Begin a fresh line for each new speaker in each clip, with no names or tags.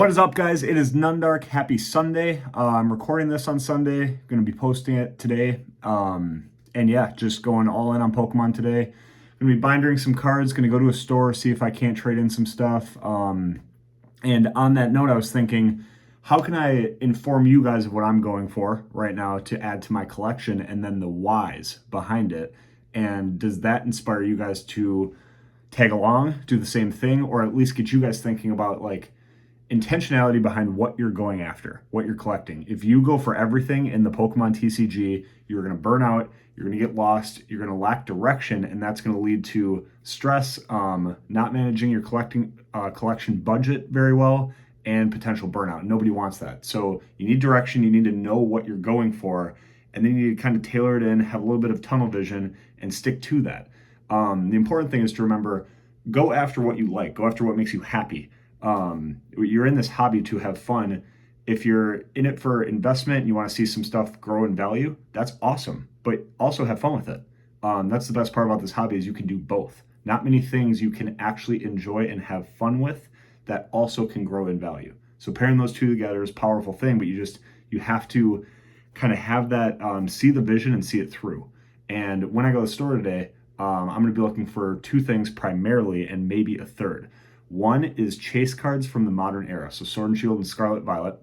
What is up, guys? It is Nundark. Happy Sunday. I'm recording this on Sunday. Going to be posting it today. And yeah, just going all in on Pokemon today. Going to be binding some cards. Going to go to a store, see if I can't trade in some stuff. And on that note, I was thinking, how can I inform you guys of what I'm going for right now to add to my collection, and then the whys behind it? And does that inspire you guys to tag along, do the same thing, or at least get you guys thinking about like intentionality behind what you're going after, what you're collecting? If you go for everything in the Pokemon TCG, you're going to burn out, you're going to get lost, you're going to lack direction, and that's going to lead to stress, not managing your collection budget very well, and potential burnout. Nobody wants that. So you need direction, you need to know what you're going for, and then you need to kind of tailor it in, have a little bit of tunnel vision, and stick to that. The important thing is to remember, go after what you like, go after what makes you happy. You're in this hobby to have fun. If you're in it for investment and you want to see some stuff grow in value, that's awesome, but also have fun with it. That's the best part about this hobby, is you can do both. Not many things you can actually enjoy and have fun with that also can grow in value. So pairing those two together is a powerful thing, but you have to kind of have that, see the vision and see it through. And when I go to the store today, I'm going to be looking for two things primarily, and maybe a third. One is chase cards from the modern era, so Sword and Shield and Scarlet Violet.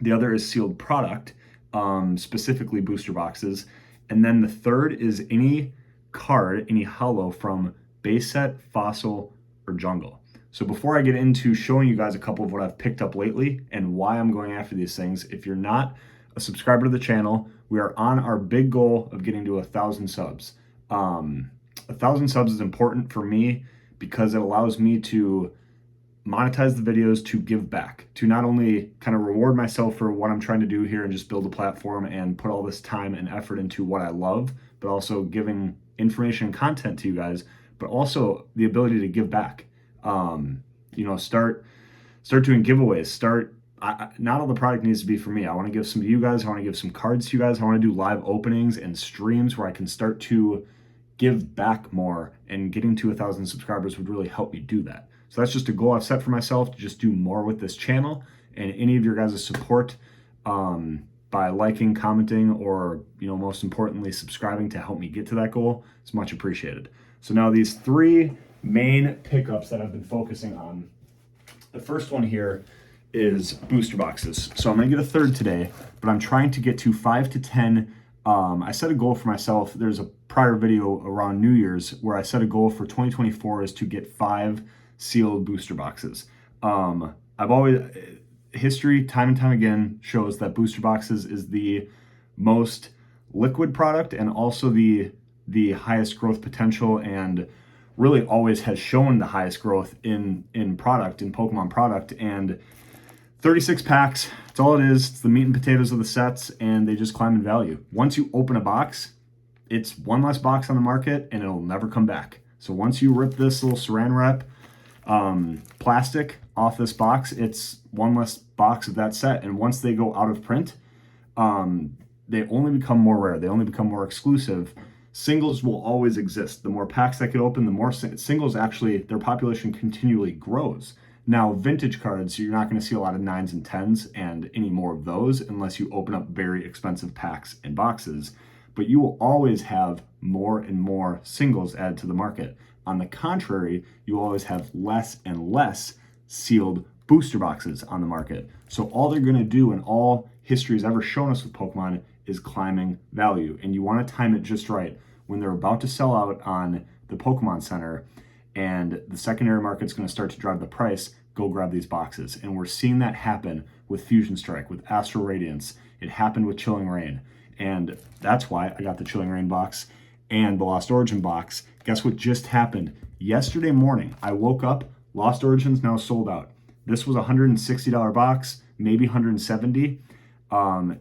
The other is sealed product, specifically booster boxes. And then the third is any card, any holo from base set, fossil, or jungle. So before I get into showing you guys a couple of what I've picked up lately and why I'm going after these things, if you're not a subscriber to the channel, we are on our big goal of getting to 1,000 subs. 1,000 subs is important for me because it allows me to monetize the videos, to give back, to not only kind of reward myself for what I'm trying to do here and just build a platform and put all this time and effort into what I love, but also giving information and content to you guys, but also the ability to give back. Start doing giveaways. Not all the product needs to be for me. I want to give some to you guys. I want to give some cards to you guys. I want to do live openings and streams where I can start to give back more, and getting to 1,000 subscribers would really help me do that. So that's just a goal I've set for myself, to just do more with this channel. And any of your guys' support, by liking, commenting, or most importantly, subscribing to help me get to that goal, is much appreciated. So now these three main pickups that I've been focusing on. The first one here is booster boxes. So I'm gonna get a third today, but I'm trying to get to 5 to 10. I set a goal for myself. There's a prior video around New Year's where I set a goal for 2024 is to get 5 sealed booster boxes. History time and time again shows that booster boxes is the most liquid product, and also the highest growth potential, and really always has shown the highest growth in Pokemon product. And 36 packs, that's all it is. It's the meat and potatoes of the sets, and they just climb in value. Once you open a box, it's one less box on the market, and it'll never come back. So once you rip this little saran wrap plastic off this box, it's one less box of that set. And once they go out of print, they only become more rare. They only become more exclusive. Singles will always exist. The more packs that get open, the more singles, actually, their population continually grows. Now, vintage cards, you're not going to see a lot of 9s and 10s and any more of those unless you open up very expensive packs and boxes. But you will always have more and more singles added to the market. On the contrary, you always have less and less sealed booster boxes on the market. So all they're going to do, and all history has ever shown us with Pokemon, is climbing value. And you want to time it just right. When they're about to sell out on the Pokemon Center and the secondary market's going to start to drive the price, go grab these boxes. And we're seeing that happen with Fusion Strike, with Astral Radiance. It happened with Chilling Reign. And that's why I got the Chilling Reign box and the Lost Origin box. Guess what just happened? Yesterday morning, I woke up, Lost Origin's now sold out. This was a $160 box, maybe $170.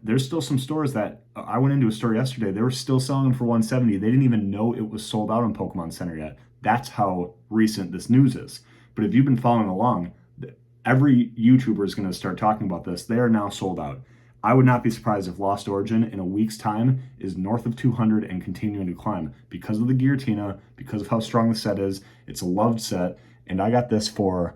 There's still some stores that, I went into a store yesterday, they were still selling them for $170. They didn't even know it was sold out on Pokemon Center yet. That's how recent this news is. But if you've been following along, every YouTuber is going to start talking about this. They are now sold out. I would not be surprised if Lost Origin in a week's time is north of 200 and continuing to climb because of the Giratina, because of how strong the set is. It's a loved set, and I got this for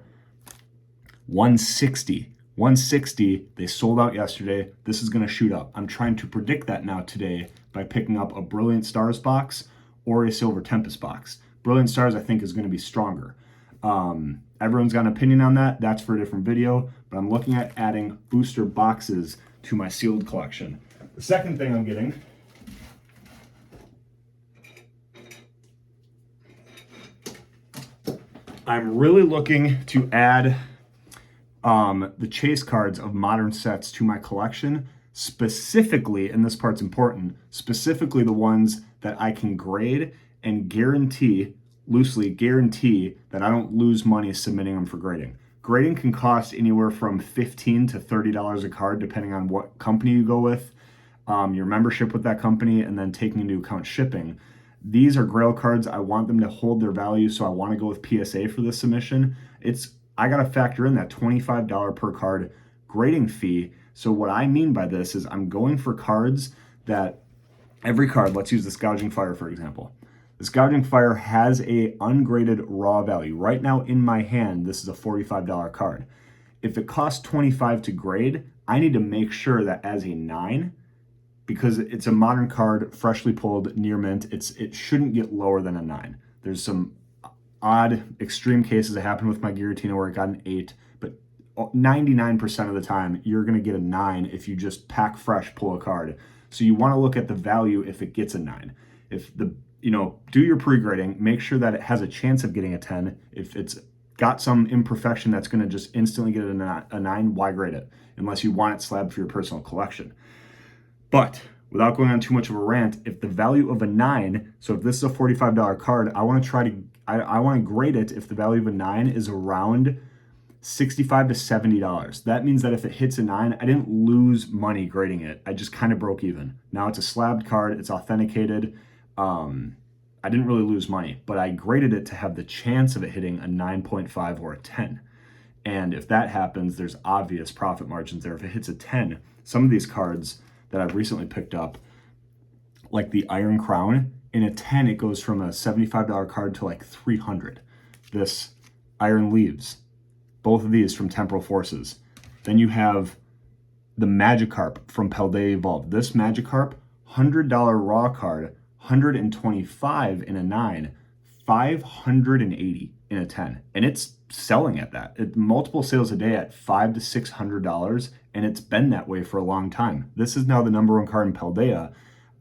$160 160, they sold out yesterday. This is going to shoot up. I'm trying to predict that now today by picking up a Brilliant Stars box or a Silver Tempest box. Brilliant Stars, I think, is going to be stronger. Everyone's got an opinion on that. That's for a different video, but I'm looking at adding booster boxes to my sealed collection. The second thing I'm getting I'm really looking to add the chase cards of modern sets to my collection, specifically, and this part's important, specifically the ones that I can grade and loosely guarantee that I don't lose money submitting them for grading. Grading can cost anywhere from $15 to $30 a card, depending on what company you go with, your membership with that company, and then taking into account shipping. These are Grail cards. I want them to hold their value, so I want to go with PSA for this submission. I got to factor in that $25 per card grading fee. So what I mean by this is I'm going for cards that every card, let's use this Gouging Fire, for example. This Gouging Fire has a ungraded raw value. Right now in my hand, this is a $45 card. If it costs $25 to grade, I need to make sure that as a 9, because it's a modern card, freshly pulled, near mint, it shouldn't get lower than a 9. There's some odd extreme cases that happened with my Giratina where it got an 8, but 99% of the time you're going to get a 9 if you just pack fresh pull a card. So you want to look at the value if it gets a 9. If do your pre-grading, make sure that it has a chance of getting a 10. If it's got some imperfection that's going to just instantly get a 9, why grade it? Unless you want it slabbed for your personal collection. But without going on too much of a rant, if the value of a 9, so if this is a $45 card, I want to grade it if the value of a 9 is around $65 to $70. That means that if it hits a 9, I didn't lose money grading it. I just kind of broke even. Now it's a slabbed card, it's authenticated. I didn't really lose money, but I graded it to have the chance of it hitting a 9.5 or a 10. And if that happens, there's obvious profit margins there. If it hits a 10, some of these cards that I've recently picked up, like the Iron Crown, in a 10, it goes from a $75 card to like $300. This Iron Leaves, both of these from Temporal Forces. Then you have the Magikarp from Paldea Evolved. This Magikarp, $100 raw card, $125 in a 9, $580 in a 10. And it's selling at that. Multiple sales a day at $500 to $600, and it's been that way for a long time. This is now the #1 card in Paldea.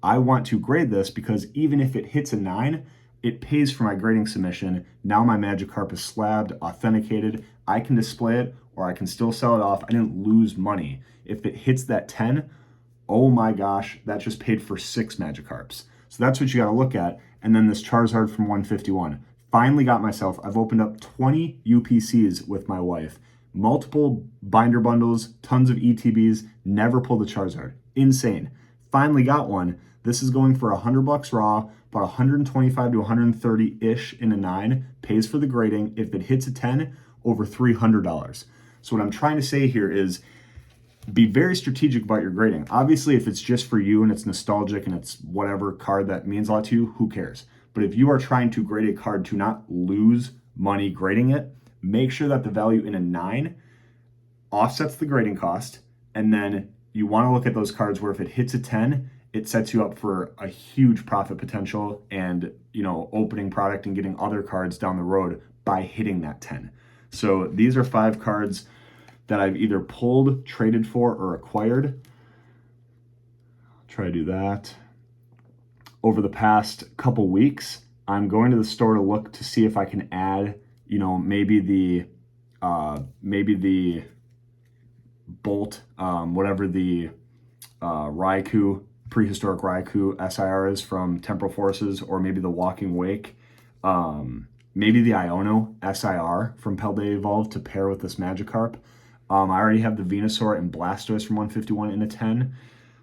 I want to grade this because even if it hits a 9, it pays for my grading submission. Now my Magikarp is slabbed, authenticated. I can display it, or I can still sell it off. I didn't lose money. If it hits that 10, oh my gosh, that just paid for 6 Magikarps. So that's what you got to look at. And then this Charizard from 151. Finally got myself, I've opened up 20 UPCs with my wife. Multiple binder bundles, tons of ETBs, never pulled a Charizard. Insane. Finally got one. This is going for $100 raw, about 125 to 130-ish in a 9, pays for the grading. If it hits a 10, over $300. So what I'm trying to say here is be very strategic about your grading. Obviously, if it's just for you and it's nostalgic and it's whatever card that means a lot to you, who cares? But if you are trying to grade a card to not lose money grading it, make sure that the value in a 9 offsets the grading cost. And then you want to look at those cards where if it hits a 10, it sets you up for a huge profit potential and, opening product and getting other cards down the road by hitting that 10. So these are 5 cards that I've either pulled, traded for, or acquired. I'll try to do that. Over the past couple weeks, I'm going to the store to look to see if I can add, maybe the Bolt, whatever the Raikou, prehistoric Raikou SIR is from Temporal Forces, or maybe the Walking Wake, maybe the Iono SIR from Paldea Evolved to pair with this Magikarp. I already have the Venusaur and Blastoise from 151 in a 10.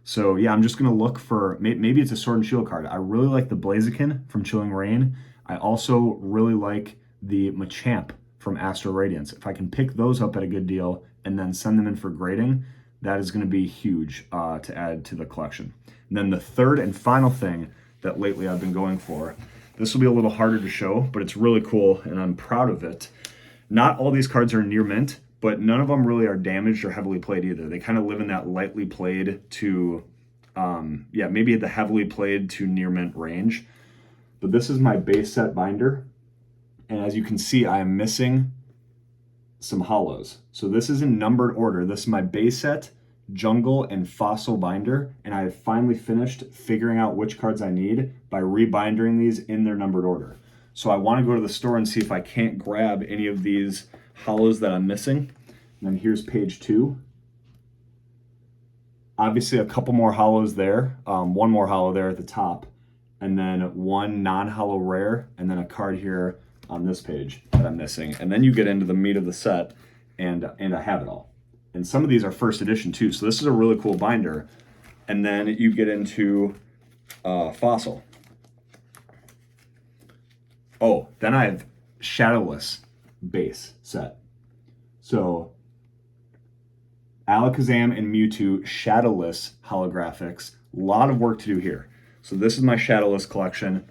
So yeah, I'm just going to look for, maybe it's a Sword and Shield card. I really like the Blaziken from Chilling Reign. I also really like the Machamp from Astral Radiance. If I can pick those up at a good deal and then send them in for grading, that is going to be huge to add to the collection. And then the third and final thing that lately I've been going for, this will be a little harder to show, but it's really cool and I'm proud of it. Not all these cards are near mint, but none of them really are damaged or heavily played either. They kind of live in that lightly played to, yeah, maybe at the heavily played to near mint range. But this is my base set binder. And as you can see, I am missing some hollows. So this is in numbered order. This is my base set, jungle, and fossil binder. And I have finally finished figuring out which cards I need by rebindering these in their numbered order. So I want to go to the store and see if I can't grab any of these hollows that I'm missing. And then here's page 2. Obviously a couple more hollows there, one more hollow there at the top, and then one non-hollow rare, and then a card here on this page that I'm missing. And then you get into the meat of the set, and I have it all. And some of these are first edition too, so this is a really cool binder. And then you get into fossil. Oh, then I have shadowless base set. So Alakazam and Mewtwo shadowless holographics. A lot of work to do here. So this is my shadowless collection.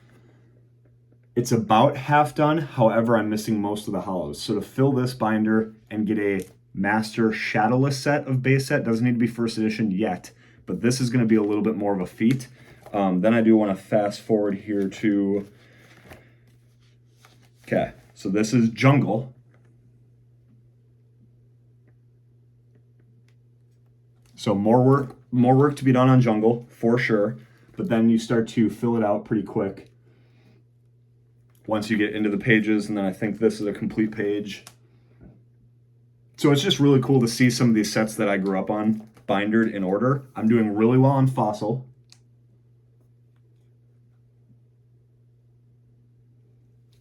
It's about half done, however, I'm missing most of the hollows. So to fill this binder and get a master shadowless set of base set, doesn't need to be first edition yet, but this is gonna be a little bit more of a feat. Then I do wanna fast forward here to, okay, so this is jungle. So more work to be done on jungle, for sure, but then you start to fill it out pretty quick once you get into the pages, and then I think this is a complete page. So it's just really cool to see some of these sets that I grew up on bindered in order. I'm doing really well on fossil.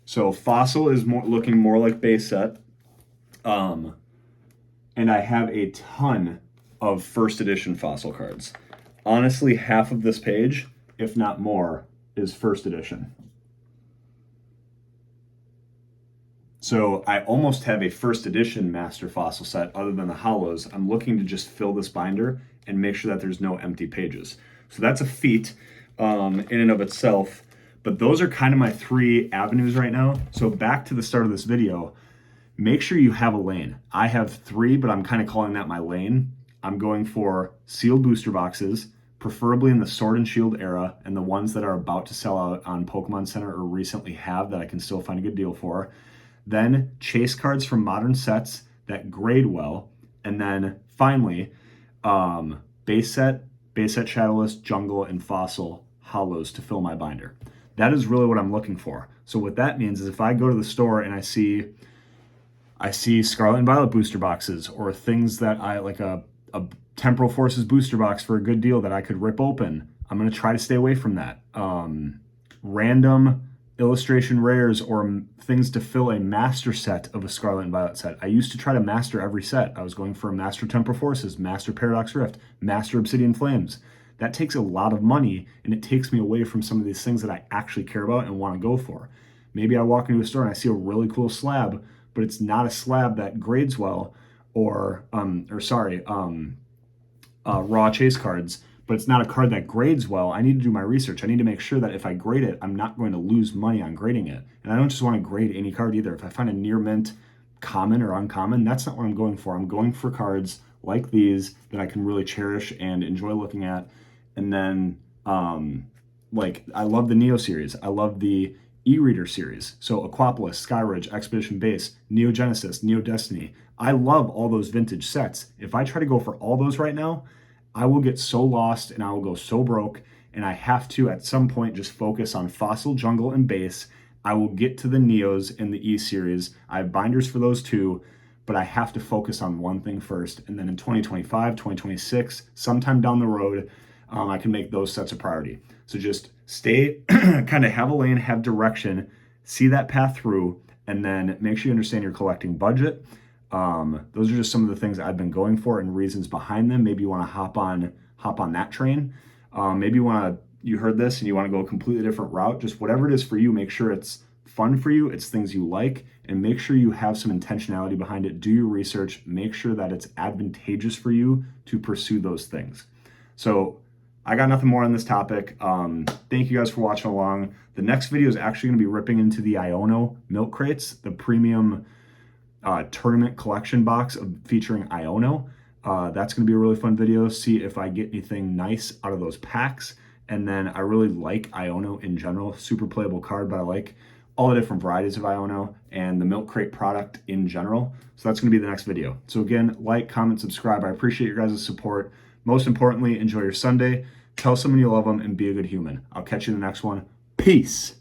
So fossil is looking more like base set. And I have a ton of first edition fossil cards. Honestly, half of this page, if not more, is first edition. So I almost have a first edition master fossil set other than the hollows. I'm looking to just fill this binder and make sure that there's no empty pages. So that's a feat in and of itself, but those are kind of my 3 avenues right now. So back to the start of this video, make sure you have a lane. I have 3, but I'm kind of calling that my lane. I'm going for sealed booster boxes, preferably in the Sword and Shield era, and the ones that are about to sell out on Pokemon Center or recently have that I can still find a good deal for. Then chase cards from modern sets that grade well. And then finally, base set shadowless, jungle, and fossil hollows to fill my binder. That is really what I'm looking for. So what that means is if I go to the store and I see Scarlet and Violet booster boxes, or things that I like a Temporal Forces booster box for a good deal that I could rip open, I'm going to try to stay away from that. Random illustration rares or things to fill a master set of a Scarlet and Violet set. I used to try to master every set. I was going for a Master Temporal Forces, Master Paradox Rift, Master Obsidian Flames. That takes a lot of money, and it takes me away from some of these things that I actually care about and want to go for. Maybe I walk into a store and I see a really cool slab, but it's not a slab that grades well, or raw chase cards, but it's not a card that grades well. I need to do my research. I need to make sure that if I grade it, I'm not going to lose money on grading it. And I don't just want to grade any card either. If I find a near mint common or uncommon, that's not what I'm going for. I'm going for cards like these that I can really cherish and enjoy looking at. And then, like, I love the Neo series. I love the e-reader series. So Aquapolis, Skyridge, Expedition Base, Neo Genesis, Neo Destiny. I love all those vintage sets. If I try to go for all those right now, I will get so lost and I will go so broke, and I have to at some point just focus on fossil, jungle, and base. I will get to the Neos in the E series. I have binders for those too, but I have to focus on one thing first. And then in 2025, 2026, sometime down the road, I can make those sets a priority. So just stay, kind of have a lane, have direction, see that path through, and then make sure you understand your collecting budget. Those are just some of the things I've been going for and reasons behind them. Maybe you want to hop on that train. Maybe you heard this and you want to go a completely different route. Just whatever it is for you, make sure it's fun for you, it's things you like, and make sure you have some intentionality behind it. Do your research, make sure that it's advantageous for you to pursue those things. So I got nothing more on this topic. Thank you guys for watching along. The next video is actually going to be ripping into the Iono milk crates, the premium tournament collection box featuring Iono. That's going to be a really fun video. See if I get anything nice out of those packs. And then I really like Iono in general. Super playable card, but I like all the different varieties of Iono and the Milk Crate product in general. So that's going to be the next video. So again, like, comment, subscribe. I appreciate your guys' support. Most importantly, enjoy your Sunday. Tell someone you love them and be a good human. I'll catch you in the next one. Peace.